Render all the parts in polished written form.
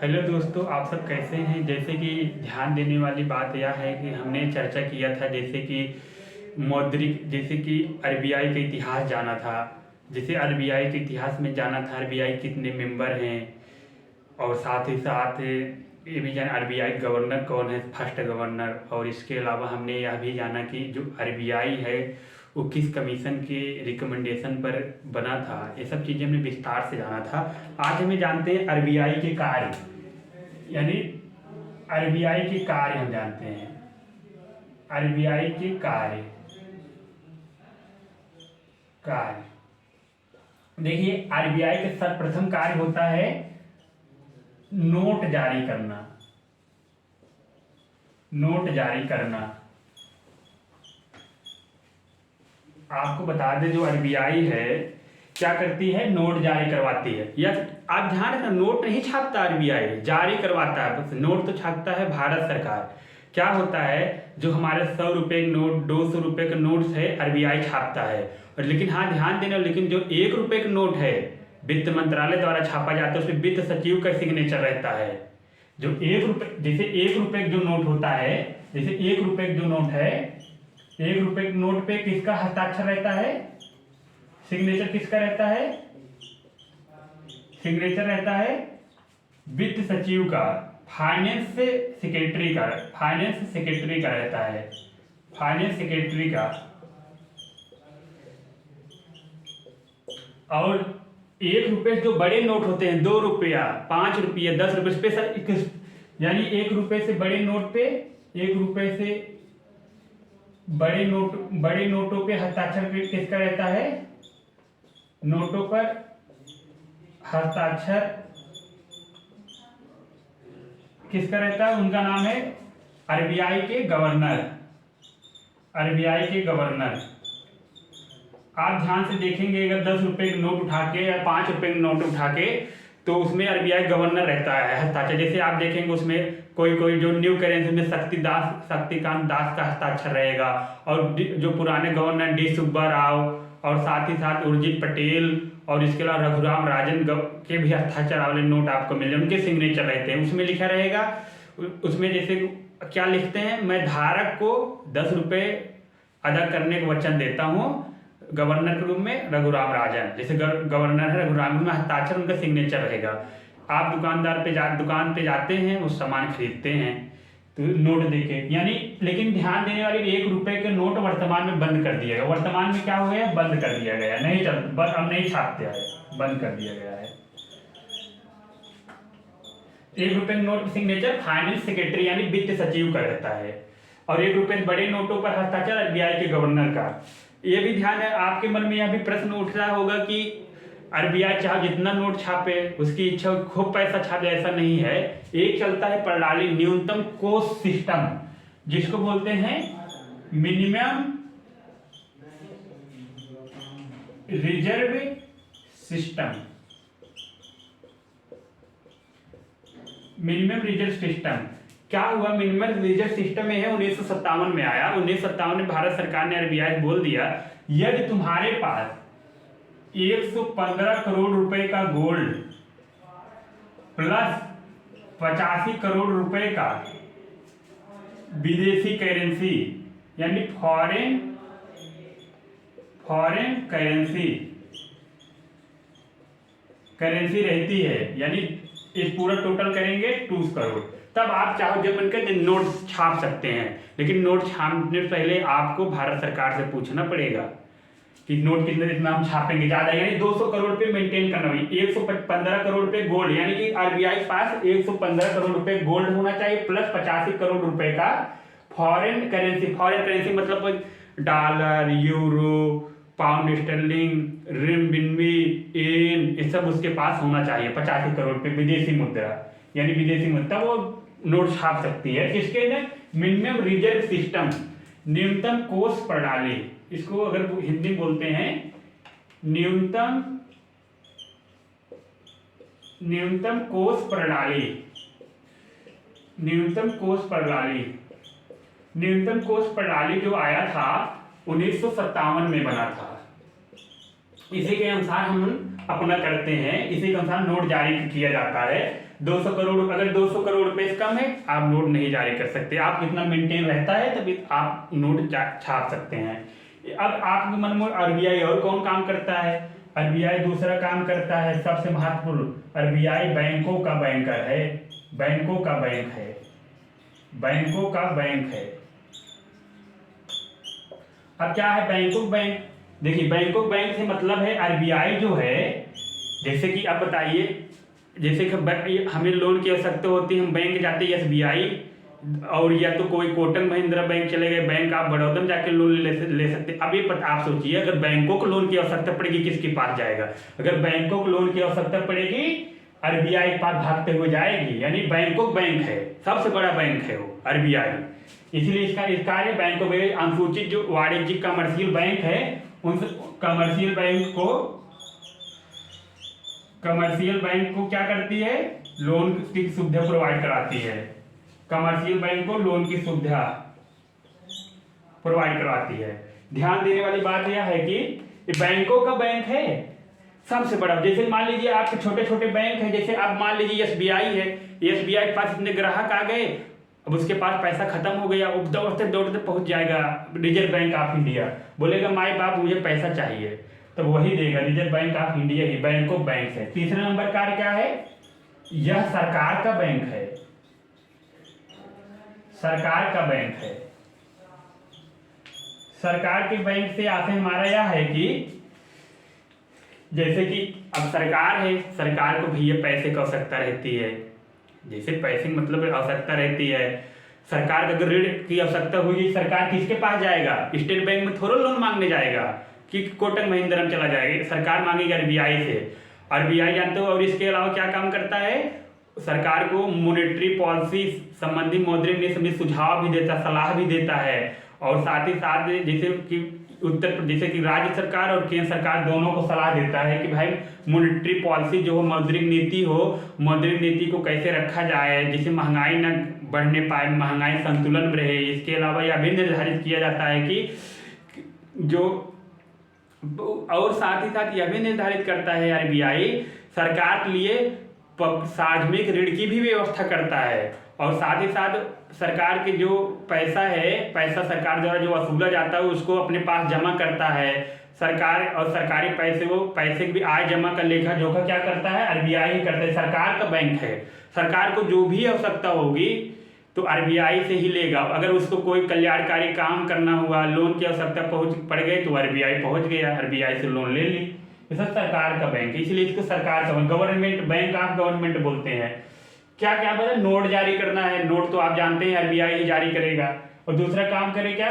Hello दोस्तों, आप सब कैसे हैं। जैसे कि ध्यान देने वाली बात यह है कि हमने चर्चा किया था जैसे कि मौद्रिक, जैसे कि आरबीआई का इतिहास जाना था। जैसे आरबीआई के इतिहास में जाना था आरबीआई कितने मेंबर हैं, और साथ ही साथ ये भी जाना आरबीआई गवर्नर कौन है, फर्स्ट गवर्नर। और इसके अलावा हमने यह भी जाना कि जो आरबीआई है वो किस कमीशन के रिकमेंडेशन पर बना था। ये सब चीज़ें हमने विस्तार से जाना था। आज हमें जानते हैं आरबीआई के कार्य, यानी आरबीआई के कार्य हम जानते हैं। आरबीआई के कार्य कार्य देखिए, आरबीआई का सर्वप्रथम कार्य होता है नोट जारी करना। नोट जारी करना, आपको बता दें जो आरबीआई है क्या करती है, नोट जारी करवाती है। या आप ध्यान रखना, नोट नहीं छापता आरबीआई, जारी करवाता है। बस नोट तो छापता है भारत सरकार। क्या होता है, जो हमारे 100 रुपए के नोट, 200 रुपए के नोट्स है आरबीआई छापता है। और लेकिन हाँ ध्यान देना, लेकिन जो 1 रुपए का नोट है वित्त मंत्रालय द्वारा छापा जाता है, उसमें वित्त सचिव का सिग्नेचर रहता है। जो 1 रुपए, जैसे 1 रुपए का जो नोट होता है, जैसे 1 रुपए का जो नोट है, 1 रुपए के नोट पे किसका हस्ताक्षर रहता है, सिग्नेचर किसका रहता है, सिग्नेचर रहता है वित्त सचिव का, फाइनेंस सेक्रेटरी का, फाइनेंस सेक्रेटरी का रहता है, फाइनेंस सेक्रेटरी का। और 1 रुपए जो बड़े नोट होते हैं, 2 रुपया, 5 रुपया, 10 रुपये, स्पेशल, यानी 1 रुपए से बड़े नोट पे, 1 रुपए से बड़े नोटों पे हस्ताक्षर किसका रहता है, नोटों पर हस्ताक्षर किसका रहता है, उनका नाम है आरबीआई के गवर्नर। आरबीआई के गवर्नर। आप ध्यान से देखेंगे, अगर 10 रुपए के नोट उठा के या 5 रुपए के नोट उठा के, तो उसमें आरबीआई गवर्नर रहता है हस्ताक्षर। जैसे आप देखेंगे उसमें कोई कोई जो न्यू करेंसी में शक्तिकांत दास का हस्ताक्षर रहेगा, और जो पुराने गवर्नर डी सुब्बा राव, और साथ ही साथ उर्जित पटेल, और इसके अलावा रघुराम राजन के भी हस्ताक्षर वाले नोट आपको मिल जाए, उनके सिग्नेचर रहते हैं। उसमें लिखा रहेगा, उसमें जैसे क्या लिखते हैं, मैं धारक को 10 रुपए अदा करने का वचन देता हूँ गवर्नर के रूप में रघुराम राजन। जैसे गवर्नर है रघुराम, में हस्ताक्षर उनका सिग्नेचर रहेगा। आप दुकान पे जाते हैं, उस सामान खरीदते हैं तो नोट देके, यानी, लेकिन ध्यान देने वाली 1 रुपए के नोट वर्तमान में बंद कर दिया गया। वर्तमान में क्या हो गया, बंद कर दिया गया, नहीं चल, बस अब नहीं छापते हैं, बंद कर दिया गया है। 1 रुपए के नोट सिग्नेचर फाइनेंस सेक्रेटरी यानी वित्त सचिव का रहता है, और 1 रुपए बड़े नोटों पर हस्ताक्षर आरबीआई के गवर्नर का। ये भी ध्यान है, आपके मन में यह भी प्रश्न उठ रहा होगा कि आरबीआई चाहे जितना नोट छापे, उसकी इच्छा खूब पैसा छापे, ऐसा नहीं है। एक चलता है प्रणाली, न्यूनतम कोष सिस्टम, जिसको बोलते हैं minimum reserve system. Minimum reserve system क्या हुआ, मिनिमम रिजर्व सिस्टम में है 1957 में आया। 1957 में भारत सरकार ने आरबीआई बोल दिया, यदि तुम्हारे पास 115 करोड़ रुपए का गोल्ड प्लस 85 करोड़ रुपए का विदेशी करेंसी, यानी फॉरेन करेंसी रहती है, यानी इस पूरा टोटल करेंगे 2 करोड़, तब आप चाहो जब बनकर नोट छाप सकते हैं। लेकिन नोट छापने से पहले आपको भारत सरकार से पूछना पड़ेगा कि नोट कितना हम छापेंगे, ज्यादा यानी 200 करोड़ रुपए मेंटेन करना होगी। 115 करोड़ रुपए गोल्ड, यानी कि आरबीआई पास 115 करोड़ रुपए गोल्ड होना चाहिए, प्लस 85 करोड़ रुपए का फॉरेन करेंसी। फॉरेन करेंसी मतलब डॉलर, यूरो, पाउंड स्टर्लिंग, रिम्बिन्बी, येन, ये सब उसके पास होना चाहिए। 85 करोड़ रुपए विदेशी मुद्रा, यानी विदेशी मुद्रा वो नोट छाप सकती है। किसके लिए, मिनिमम रिजर्व सिस्टम, न्यूनतम कोष प्रणाली, इसको अगर हिंदी बोलते हैं न्यूनतम कोष प्रणाली। न्यूनतम कोष प्रणाली जो आया था 1957 में बना था। इसी के अनुसार हम अपना करते हैं, इसी के अनुसार नोट जारी किया जाता है। 200 करोड़, अगर 200 करोड़ रुपए से कम है आप नोट नहीं जारी कर सकते। आप कितना मेंटेन रहता है तभी आप नोट छाप सकते हैं। अब आपके मन में आरबीआई और कौन काम करता है? आरबीआई दूसरा काम करता है सबसे महत्वपूर्ण, आरबीआई बैंकों का बैंकर है, बैंकों का बैंक है, बैंकों का बैंक है। अब क्या है बैंकों बैंक? देखिए बैंकों बैंक से मतलब है आरबीआई जो है, जैसे कि आप बताइए, जैसे कि हमें लोन की आवश्यकता होती है, हम बैंक जाते हैं एसबीआई और या तो कोई कोटक महिंद्रा बैंक चले गए, बैंक आप बड़ौदा में जाके लोन ले सकते। अब ये आप सोचिए अगर बैंकों को लोन की आवश्यकता पड़ेगी किसके पास जाएगा? अगर बैंकों को लोन की आवश्यकता पड़ेगी आरबीआई के पास भागते हुए जाएगी, यानी बैंकों बैंक है, सबसे बड़ा बैंक है वो आरबीआई। इसलिए इसका कार्य बैंकों में अनुसूचित जो वाणिज्यिक कमर्शियल बैंक है उन कमर्शियल बैंक को क्या करती है? लोन की सुविधा प्रोवाइड कराती है। कमर्शियल बैंक को लोन की सुविधा प्रोवाइड करवाती है। ध्यान देने वाली बात यह है कि बैंकों का बैंक है सबसे बड़ा। जैसे मान लीजिए आपके छोटे छोटे बैंक है, जैसे आप मान लीजिए एसबीआई है, एसबीआई के पास इतने ग्राहक आ गए, अब उसके पास पैसा खत्म हो गया, वो दौड़ते दौड़ते पहुंच जाएगा रिजर्व बैंक ऑफ इंडिया, बोलेगा माई बाप मुझे पैसा चाहिए, तो वही देगा reserve bank of India he, bank of bank है। तीसरा नंबर कार्य क्या है? यह सरकार का बैंक है, सरकार का बैंक है। सरकार के बैंक से आते हमारा यह है कि जैसे कि अब सरकार है, सरकार को भैया पैसे की आवश्यकता रहती है, जैसे पैसे मतलब आवश्यकता रहती है, सरकार का अगर ऋण की आवश्यकता हुई सरकार किसके पास जाएगा? स्टेट बैंक में थोड़ा लोन मांगने जाएगा कि कोटक महिंद्रा में चला जाएगा, सरकार मांगेगी आरबीआई से। आरबीआई जानते हो और इसके अलावा क्या काम करता है? सरकार को मॉनेटरी पॉलिसी संबंधी मौद्रिक नीति में सुझाव भी देता, सलाह भी देता है, और साथ ही साथ जैसे कि जैसे कि राज्य सरकार और केंद्र सरकार दोनों को सलाह देता है कि भाई मॉनेटरी पॉलिसी जो हो, मौद्रिक नीति हो, मौद्रिक नीति को कैसे रखा जाए जिससे महंगाई न बढ़ने पाए, महंगाई संतुलन में रहे। इसके अलावा यह भी निर्धारित किया जाता है कि जो, और साथ ही साथ यह भी निर्धारित करता है आरबीआई सरकार के लिए सार्वजनिक ऋण की भी व्यवस्था करता है, और साथ ही साथ सरकार के जो पैसा है, पैसा सरकार द्वारा जो वसूला जाता है उसको अपने पास जमा करता है सरकार, और सरकारी पैसे की भी आय जमा का लेखा जोखा क्या करता है? आरबीआई ही करता है। सरकार का बैंक है, सरकार को जो भी आवश्यकता होगी तो आरबीआई से ही लेगा। अगर उसको कोई कल्याणकारी काम करना हुआ, लोन की आवश्यकता पड़ गई तो आरबीआई पहुंच गया, आरबीआई से लोन ले ली। ये सब सरकार का बैंक है, इसलिए इसको सरकार का गवर्नमेंट बैंक ऑफ गवर्नमेंट बोलते हैं। क्या क्या बोला? नोट जारी करना है, नोट तो आप जानते हैं आरबीआई ही जारी करेगा। और दूसरा काम करे क्या?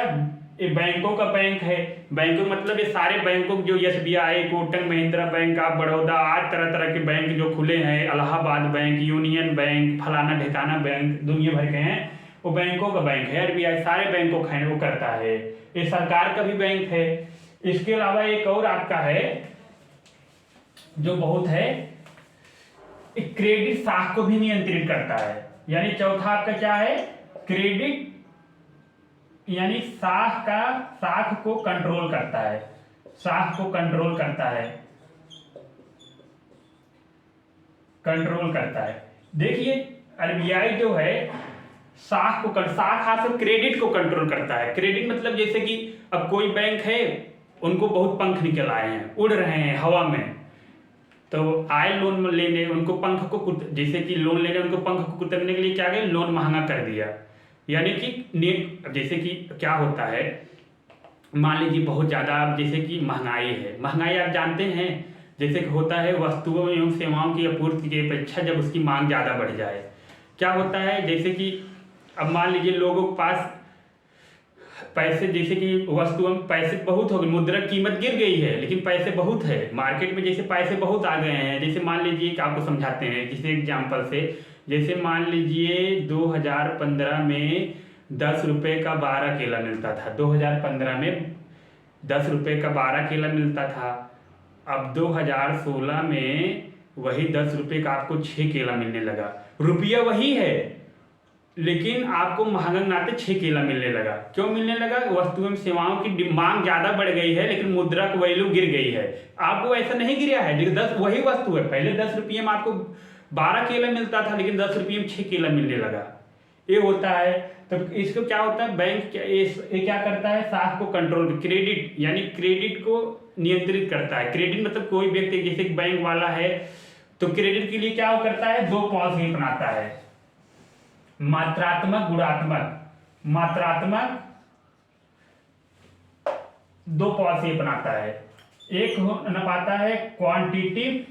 ये बैंकों का बैंक है, बैंकों मतलब ये सारे बैंकों जो SBI, Kotak Mahindra bank of Baroda, आज तरह तरह के बैंक जो खुले हैं, इलाहाबाद बैंक, यूनियन बैंक, फलाना ढिकाना बैंक, दुनिया भर के हैं, वो बैंकों का बैंक है आरबीआई, सारे बैंकों का वो करता है। ये सरकार का भी बैंक है। इसके अलावा एक और आपका है जो बहुत है, क्रेडिट साख को भी नियंत्रित करता है। यानी चौथा आपका क्या है? क्रेडिट, यानी साख को कंट्रोल करता है, साख को कंट्रोल करता है, कंट्रोल करता है। देखिए आरबीआई जो है साख हाथ से क्रेडिट को कंट्रोल करता है। क्रेडिट मतलब जैसे कि अब कोई बैंक है, उनको बहुत पंख निकल आए हैं, उड़ रहे हैं हवा में, तो आए लोन लेने, उनको पंख को, जैसे कि लोन लेने उनको पंख को कुतरने के लिए क्या गए? लोन महंगा कर दिया। यानी कि जैसे कि क्या होता है, मान लीजिए बहुत ज़्यादा जैसे कि महंगाई है, महंगाई आप जानते हैं जैसे कि होता है वस्तुओं एवं सेवाओं की आपूर्ति की अपेक्षा जब उसकी मांग ज़्यादा बढ़ जाए, क्या होता है? जैसे कि अब मान लीजिए लोगों के पास पैसे, जैसे कि वस्तुओं में पैसे बहुत हो गए, मुद्रा कीमत गिर गई है लेकिन पैसे बहुत है मार्केट में, जैसे पैसे बहुत आ गए हैं। जैसे मान लीजिए कि आपको समझाते हैं किसी एग्जाम्पल से, जैसे मान लीजिए 2015 में 10 रुपये का 12 केला मिलता था, 2015 में 10 रुपये का 12 केला मिलता था। अब 2016 में वही 10 रुपये का आपको 6 केला मिलने लगा। रुपया वही है लेकिन आपको महंगा नाते 6 केला मिलने लगा। क्यों मिलने लगा? वस्तुओं सेवाओं की मांग ज़्यादा बढ़ गई है लेकिन मुद्रा की वैल्यू गिर गई है। आपको ऐसा नहीं गिरा है, लेकिन 10 वही वस्तु है, पहले 10 रुपये में आपको 12 केला मिलता था लेकिन 10 रुपये में 6 केला मिलने लगा। ये होता है। तो इसको क्या होता है, बैंक ये क्या करता है, साख को कंट्रोल, क्रेडिट यानी क्रेडिट को नियंत्रित करता है। क्रेडिट मतलब कोई व्यक्ति जैसे बैंक वाला है तो क्रेडिट के लिए क्या वो करता है, दो पॉलिसी अपनाता है, मात्रात्मक गुणात्मक। मात्रात्मक दो पॉलिसी अपनाता है। एक अपनाता है क्वांटिटेटिव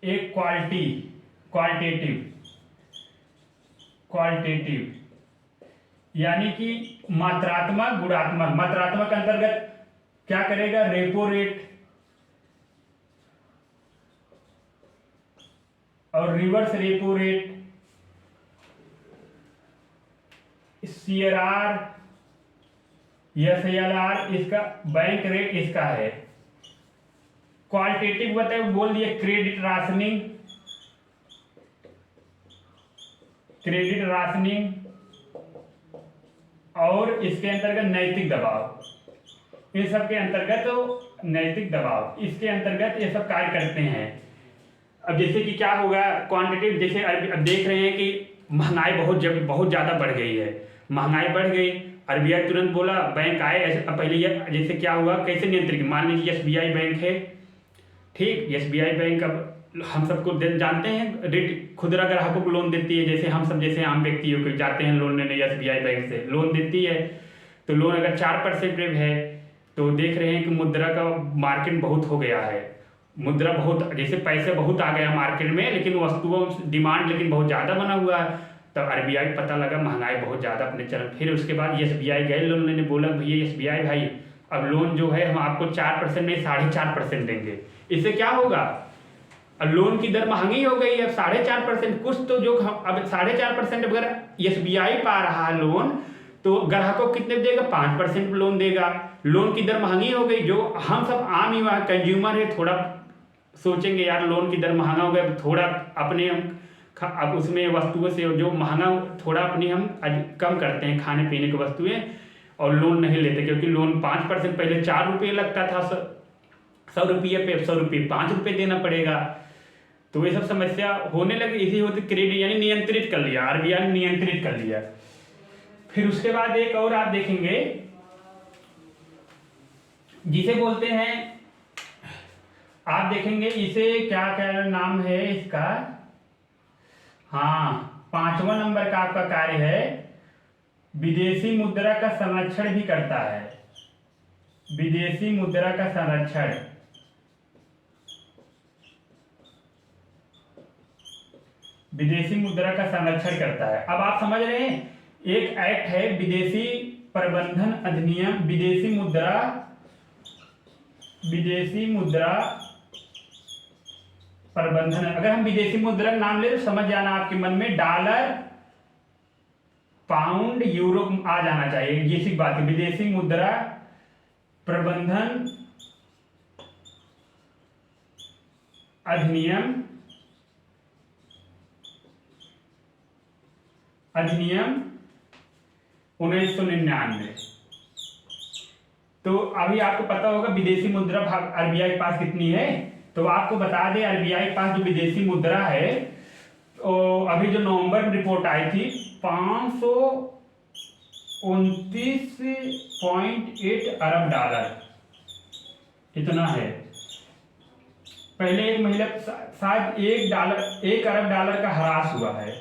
एक क्वालिटेटिव यानी कि मात्रात्मक गुणात्मक। मात्रात्मक अंतर्गत क्या करेगा, रेपो रेट और reverse repo rate, CRR, SLR, इसका बैंक रेट इसका है। क्वालिटेटिव बताए बोल दिए क्रेडिट राशनिंग और इसके अंतर्गत नैतिक दबाव। इन सब के अंतर्गत तो नैतिक दबाव, इसके अंतर्गत ये सब कार्य करते हैं। अब जैसे कि क्या होगा क्वांटिटेटिव, जैसे अब देख रहे हैं कि महंगाई बहुत ज़्यादा बढ़ गई है, महंगाई बढ़ गई, RBI तुरंत बोला, बैंक आए। अब पहले ये जैसे क्या हुआ, कैसे नियंत्रित, मान लीजिए SBI बैंक है, ठीक, SBI बैंक अब हम सबको जानते हैं रेट खुदरा ग्राहकों को लोन देती है। जैसे हम सब जैसे आम व्यक्तियों को जाते हैं लोन लेने, SBI बैंक से लोन देती है। तो लोन अगर 4% है तो देख रहे हैं कि मुद्रा का मार्केट बहुत हो गया है, मुद्रा बहुत, जैसे पैसे बहुत आ गया मार्केट में, लेकिन वस्तुओं डिमांड लेकिन बहुत ज़्यादा बना हुआ है। तब RBI को पता लगा महंगाई बहुत ज़्यादा अपने चरण, फिर उसके बाद SBI गए लोन लेने, बोला भैया SBI भाई अब लोन जो है हम आपको 4% नहीं 4.5% देंगे। इससे क्या होगा, अब लोन की दर महंगी हो गई है, 4.5%, कुछ तो जो हम अब 4.5% अगर SBI पा रहा है लोन तो ग्राहकों को कितने देगा, 5% लोन देगा। लोन की दर महंगी हो गई, जो हम सब आम ही कंज्यूमर है, थोड़ा सोचेंगे यार लोन की दर महंगा हो गया, थोड़ा अपने अब उसमें वस्तुओं से जो महंगा थोड़ा अपनी हम कम करते हैं खाने पीने की वस्तुएं और लोन नहीं लेते, क्योंकि लोन 5% पहले 4 रुपये लगता था, 100 रुपये पे 100 रुपये 5 रुपये देना पड़ेगा। तो ये सब समस्या होने लगी, इसी होती क्रेडिट यानी नियंत्रित कर लिया, RBI ने नियंत्रित कर लिया। फिर उसके बाद एक और आप देखेंगे जिसे बोलते हैं, आप देखेंगे इसे क्या क्या नाम है इसका, हाँ 5वां नंबर का आपका कार्य है विदेशी मुद्रा का संरक्षण भी करता है। विदेशी मुद्रा का संरक्षण, विदेशी मुद्रा का संरक्षण करता है। अब आप समझ रहे हैं, एक एक्ट है विदेशी प्रबंधन अधिनियम, विदेशी मुद्रा प्रबंधन। अगर हम विदेशी मुद्रा का नाम ले तो समझ जाना आपके मन में डॉलर, पाउंड, यूरो आ जाना चाहिए, ये सी बात है। विदेशी मुद्रा प्रबंधन अधिनियम 1999। तो अभी आपको पता होगा विदेशी मुद्रा RBI के पास कितनी है, तो आपको बता दें RBI के पास जो विदेशी मुद्रा है, तो अभी जो नवंबर में रिपोर्ट आई थी 529.8 अरब डॉलर इतना है। पहले एक महीना शायद 1 अरब डॉलर का ह्रास हुआ है,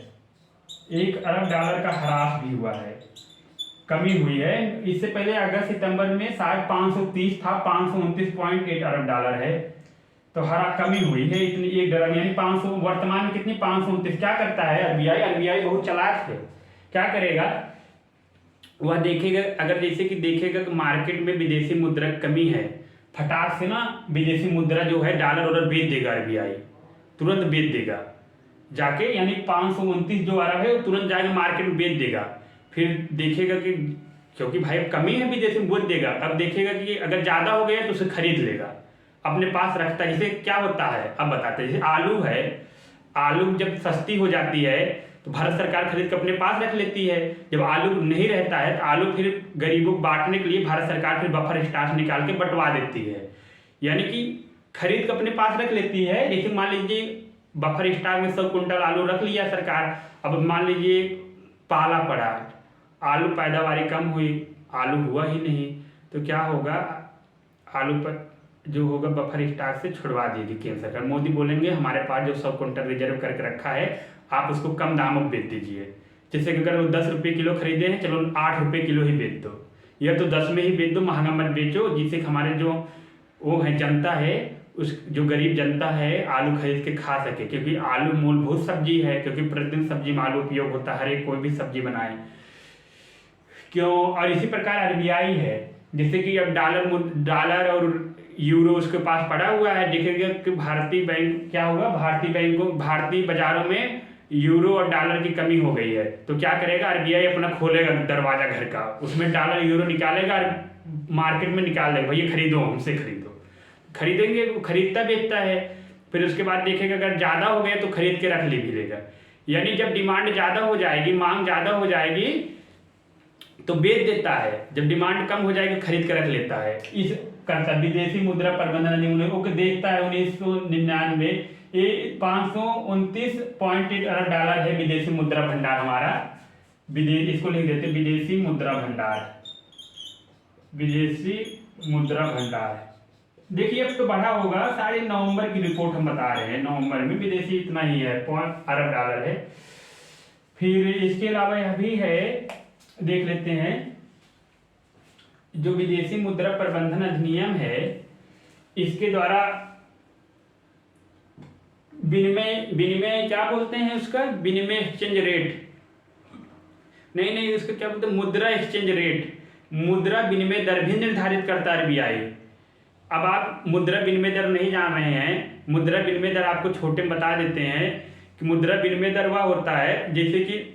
1 अरब डॉलर का ह्रास भी हुआ है, कमी हुई है। इससे पहले अगस्त सितंबर में शायद 530 था, 529.8 अरब डॉलर है, तो कमी हुई है इतनी, 1 डॉलर यानी 500, वर्तमान में कितनी 529। क्या करता है RBI बहुत चालाक है, क्या करेगा वह देखेगा, अगर जैसे कि देखेगा कि मार्केट में विदेशी मुद्रा की कमी है, फटाक से ना विदेशी मुद्रा जो है डॉलर वॉलर बेच देगा, RBI तुरंत बेच देगा जाके, यानी 529 जो अरब है तुरंत जाके मार्केट में बेच देगा। फिर देखेगा कि क्योंकि भाई कमी है विदेशी में, बेच देगा। अब देखेगा कि अगर ज़्यादा हो गया तो उसे खरीद लेगा, अपने पास रखता है। जैसे क्या होता है अब बताते हैं, जैसे आलू है, आलू जब सस्ती हो जाती है तो भारत सरकार खरीद के अपने पास रख लेती है। जब आलू नहीं रहता है तो आलू फिर गरीबों को बांटने के लिए भारत सरकार फिर बफर स्टॉक निकाल के बंटवा देती है, यानी कि खरीद के अपने पास रख लेती है। लेकिन मान लीजिए बफर स्टॉक में 100 कुंटल आलू रख लिया सरकार, अब मान लीजिए पाला पड़ा, आलू पैदावारी कम हुई, आलू हुआ ही नहीं, तो क्या होगा, आलू पर जो होगा बफर स्टॉक से छुड़वा देगी केंद्र सरकार। मोदी बोलेंगे हमारे पास जो 100 कुंटल रिजर्व करके रखा है आप उसको कम दामों में बेच दीजिए। जैसे कि अगर वो 10 रुपये किलो खरीदे हैं, चलो 8 रुपये किलो ही बेच दो, या तो 10 में ही बेच दो, महंगा मत बेचो, जिससे हमारे जो वो है जनता है, उस जो गरीब जनता है आलू खरीद के खा सके, क्योंकि आलू मूलभूत सब्जी है, क्योंकि प्रतिदिन सब्जी में आलू उपयोग होता है, हर एक कोई भी सब्जी बनाए क्यों। और इसी प्रकार आरबीआई है, जैसे कि अब डॉलर और यूरो उसके पास पड़ा हुआ है, देखेंगे कि भारतीय बैंक क्या हुआ, भारतीय बाजारों में यूरो और डॉलर की कमी हो गई है, तो क्या करेगा, आरबीआई अपना खोलेगा दरवाजा घर का, उसमें डॉलर यूरो निकालेगा और मार्केट में निकाल देगा, भैया खरीदो, हमसे खरीदो, खरीदेंगे, वो खरीदता बेचता है। फिर उसके बाद देखेगा अगर ज़्यादा हो गया तो खरीद के रख ले भी लेगा, यानी जब डिमांड ज़्यादा हो जाएगी, मांग ज़्यादा हो जाएगी तो बेच देता है, जब डिमांड कम हो जाएगी खरीद के रख लेता है। इस करता विदेशी मुद्रा प्रबंधन अधिनियम को देखता है 1999, ये 529.8 अरब डॉलर है विदेशी मुद्रा भंडार हमारा, इसको लिख देते विदेशी मुद्रा भंडार, विदेशी मुद्रा भंडार। देखिए अब तो बढ़ा होगा, सारे नवंबर की रिपोर्ट हम बता रहे हैं, नवंबर में विदेशी इतना ही है, अरब डॉलर है। फिर इसके अलावा यह भी है, देख लेते हैं, जो विदेशी मुद्रा प्रबंधन अधिनियम है, इसके द्वारा विनिमय क्या बोलते हैं उसका, विनिमय एक्सचेंज रेट, नहीं उसका क्या बोलते हैं, मुद्रा एक्सचेंज रेट, मुद्रा विनिमय दर भी निर्धारित करता है आरबीआई। अब आप मुद्रा विनिमय दर नहीं जान रहे हैं, मुद्रा विनिमय दर आपको छोटे में बता देते हैं कि मुद्रा विनिमय दर वह होता है, जैसे कि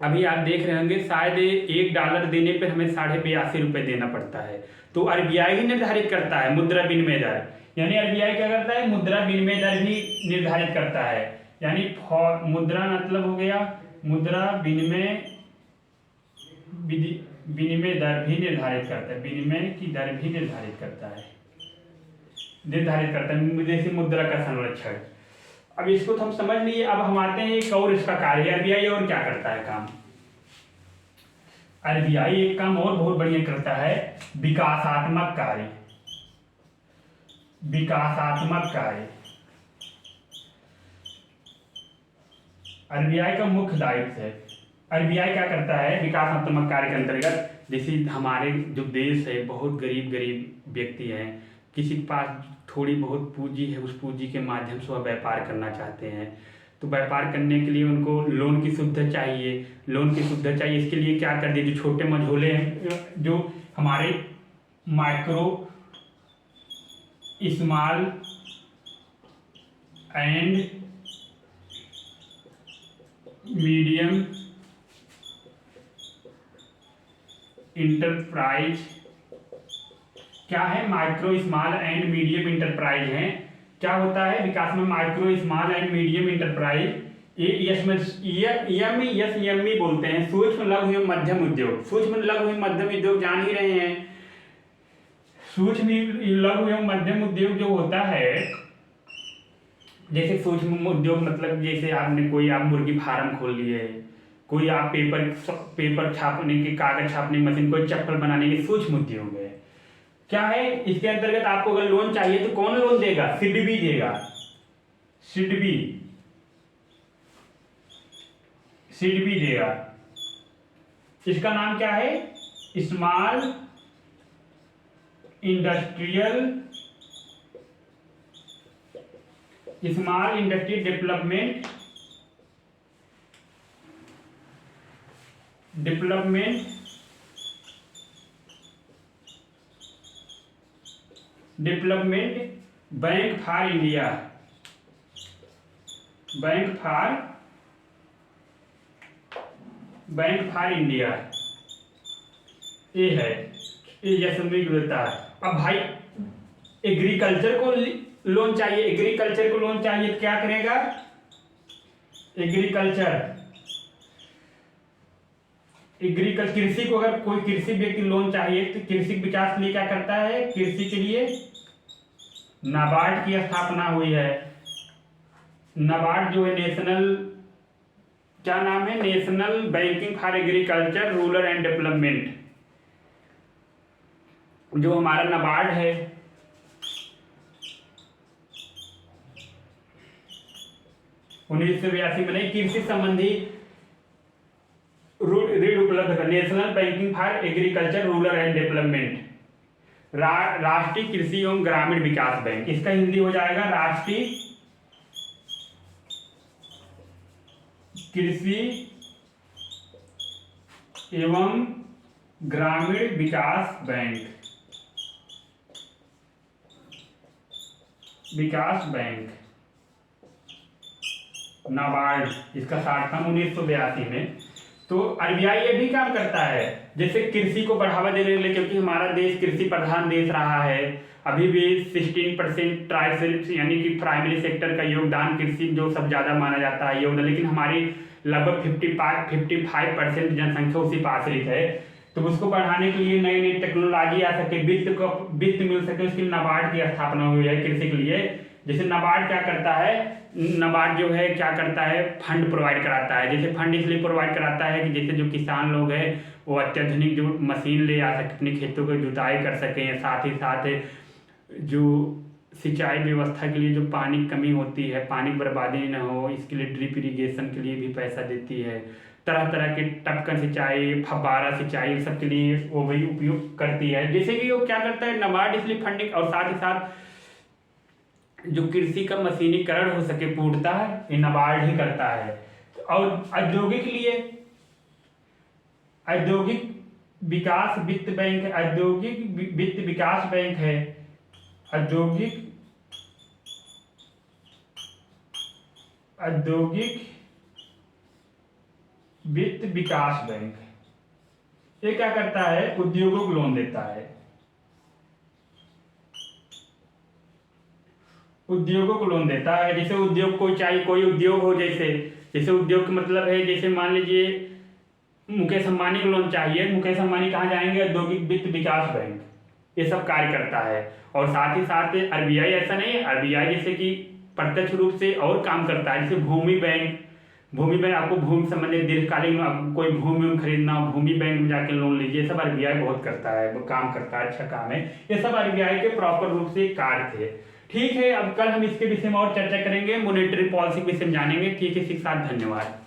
अभी आप देख रहे होंगे शायद $1 देने पर हमें 82.5 रुपये देना पड़ता है, तो आरबीआई ही निर्धारित करता है मुद्रा विनिमय दर, यानी आरबीआई क्या करता है, मुद्रा विनिमय दर भी निर्धारित करता है, यानी मुद्रा मतलब हो गया मुद्रा विनिमय दर भी निर्धारित करता है, विनिमय की दर भी निर्धारित करता है विदेशी मुद्रा का संरक्षण। अब इसको तो हम समझ लिए, अब हम आते हैं एक और इसका कार्य, आरबीआई और क्या करता है काम। आरबीआई एक काम और बहुत बढ़िया करता है, विकासात्मक कार्य, विकासात्मक कार्य। आरबीआई का मुख्य दायित्व है, आरबीआई क्या करता है विकासात्मक कार्य के अंतर्गत, जैसे हमारे जो देश है बहुत गरीब व्यक्ति हैं, किसी के पास थोड़ी बहुत पूंजी है, उस पूंजी के माध्यम से वह व्यापार करना चाहते हैं, तो व्यापार करने के लिए उनको लोन की सुविधा चाहिए, इसके लिए क्या कर दिए, जो छोटे मझोले हैं, जो हमारे micro small and medium enterprise, क्या है, micro small and medium enterprise है, क्या होता है विकास में, micro small and medium enterprise, MSME बोलते हैं, सूक्ष्म लघु एवं मध्यम उद्योग। सूक्ष्म लघु एवं मध्यम उद्योग जान ही रहे हैं, सूक्ष्म लघु एवं मध्यम उद्योग जो होता है, जैसे सूक्ष्म उद्योग मतलब जैसे आपने आप मुर्गी फार्म खोल लिए, कोई आप पेपर छापने की, कागज छापने की मशीन, कोई चप्पल बनाने की, सूक्ष्म उद्योग है। क्या है इसके अंतर्गत आपको अगर लोन चाहिए तो कौन लोन देगा, सिडबी देगा, सिडबी देगा। इसका नाम क्या है, small industry development bank for India, ये है, ये असेंबली देता है। अब भाई एग्रीकल्चर को लोन चाहिए, तो क्या करेगा, एग्रीकल्चर कृषि को, अगर कोई कृषि व्यक्ति लोन चाहिए तो कृषि विकास के लिए क्या करता है, कृषि के लिए नाबार्ड की स्थापना हुई है। नाबार्ड जो है नेशनल, क्या नाम है, national banking for agriculture rural and development. जो हमारा नाबार्ड है, उन्नीस सौ 82 में नहीं, कृषि संबंधी ऋण उपलब्ध कर, national banking for agriculture rural and development, राष्ट्रीय कृषि एवं ग्रामीण विकास बैंक। इसका हिंदी हो जाएगा राष्ट्रीय कृषि एवं ग्रामीण विकास बैंक, नाबार्ड इसका शॉर्ट फॉर्म 1982 में। तो आरबीआई ये भी काम करता है जैसे कृषि को बढ़ावा देने के लिए, क्योंकि हमारा देश कृषि प्रधान देश रहा है। अभी भी 16% ट्राइसेल्स यानी कि प्राइमरी सेक्टर का योगदान कृषि जो सब ज़्यादा माना जाता है योगदान, लेकिन हमारी लगभग 55% जनसंख्या उसी पर आश्रित है। तो उसको बढ़ाने के लिए नई नई टेक्नोलॉजी आ सके, वित्त मिल सके, उसके लिए नाबार्ड की स्थापना हुई है कृषि के लिए। जैसे नाबार्ड क्या करता है, नाबार्ड जो है क्या करता है, फंड प्रोवाइड कराता है। जैसे फंड इसलिए प्रोवाइड कराता है कि जैसे जो किसान लोग हैं वो अत्याधुनिक जो मशीन ले आ सके, अपने खेतों को जुताई कर सकें, साथ ही साथ जो सिंचाई व्यवस्था के लिए जो पानी की कमी होती है, पानी की बर्बादी न हो, इसके लिए ड्रिप इरिगेशन के लिए भी पैसा देती है। तरह तरह के टपकन सिंचाई, फव्वारा सिंचाई, सब के लिए वो भी उपयोग करती है। जैसे कि वो क्या करता है नाबार्ड, इसलिए फंडिंग, और साथ ही साथ जो कृषि का मशीनीकरण हो सके पूर्णतः ये नाबार्ड ही करता है। और औद्योगिक लिए औद्योगिक विकास वित्त बैंक, औद्योगिक वित्त विकास बैंक है, औद्योगिक वित्त विकास बैंक। ये क्या करता है, उद्योगों को लोन देता है, उद्योगों को लोन देता है। जैसे उद्योग को चाहिए, कोई उद्योग हो, जैसे उद्योग का मतलब है, जैसे मान लीजिए मुकेश अंबानी को लोन चाहिए, मुकेश अंबानी कहाँ जाएंगे, औद्योगिक वित्त विकास बैंक ये सब कार्य करता है। और साथ ही साथ आरबीआई ऐसा नहीं है, आरबीआई जैसे कि प्रत्यक्ष रूप से और काम करता है। जैसे भूमि बैंक आपको भूमि संबंधित दीर्घकालीन कोई भूमि खरीदना, भूमि बैंक में जाके लोन लीजिए, सब आरबीआई बहुत करता है, वो काम करता है, अच्छा काम है। ये सब आरबीआई के प्रॉपर रूप से कार्य थे। ठीक है, अब कल हम इसके विषय में और चर्चा करेंगे, मॉनेटरी पॉलिसी के विषय में जानेंगे। ठीक है, इसी के साथ धन्यवाद।